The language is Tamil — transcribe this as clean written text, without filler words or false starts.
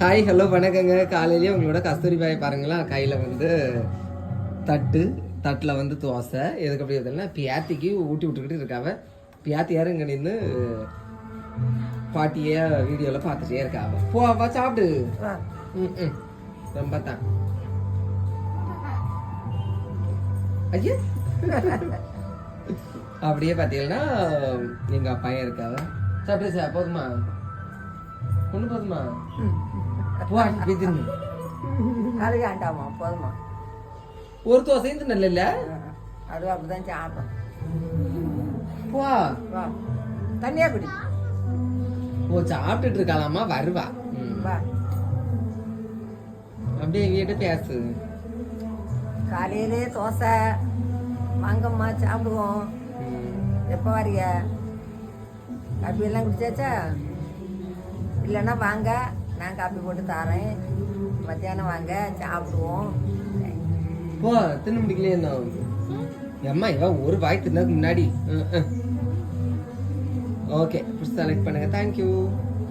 ஹாய் ஹலோ வணக்கங்க. காலையிலேயே உங்களோட கஸ்தூரி பாய் பாருங்களா, கையில் வந்து தட்டில் வந்து தோசை. எதுக்கு அப்படி எதுனா பியாத்திக்கு ஊட்டி விட்டுக்கிட்டு இருக்காவ. பியாத்தி யாரும் இங்கே நின்று பாட்டியே வீடியோவில் பார்த்துட்டே இருக்காவ. போவா சாப்பிடு. ம் ரொம்ப தான் ஐயா அப்படியே பார்த்தீங்கன்னா எங்கள் அப்பாயும் இருக்காவ. சாப்பிட்டு சார் போதுமா ஒன்று போதுமா அழுகாண்டாமா போதுமா ஒரு தோசையும் நல்ல அது அப்படிதான் சாப்பிடும். வா வா தண்ணியா குடி. ஓ சாப்பிட்டுட்டு இருக்காளாமா, வருவா. வா அப்படியே எங்கிட்ட பேசு. காலையிலே தோசை வாங்கம்மா சாப்பிடுவோம். எப்போ வரிய? காப்பி எல்லாம் குடிச்சாச்சா? இல்லைன்னா வாங்க, நான் காப்பி போட்டு தரேன். மத்தியானம் வாங்க சாப்பிடுவோம். போ தின்னு முடிக்கலையே என்ன அம்மா, இவன் ஒரு வாய் தின்னதுக்கு முன்னாடி. ஓகே, செலக்ட் பண்ணுங்க. தேங்க்யூ.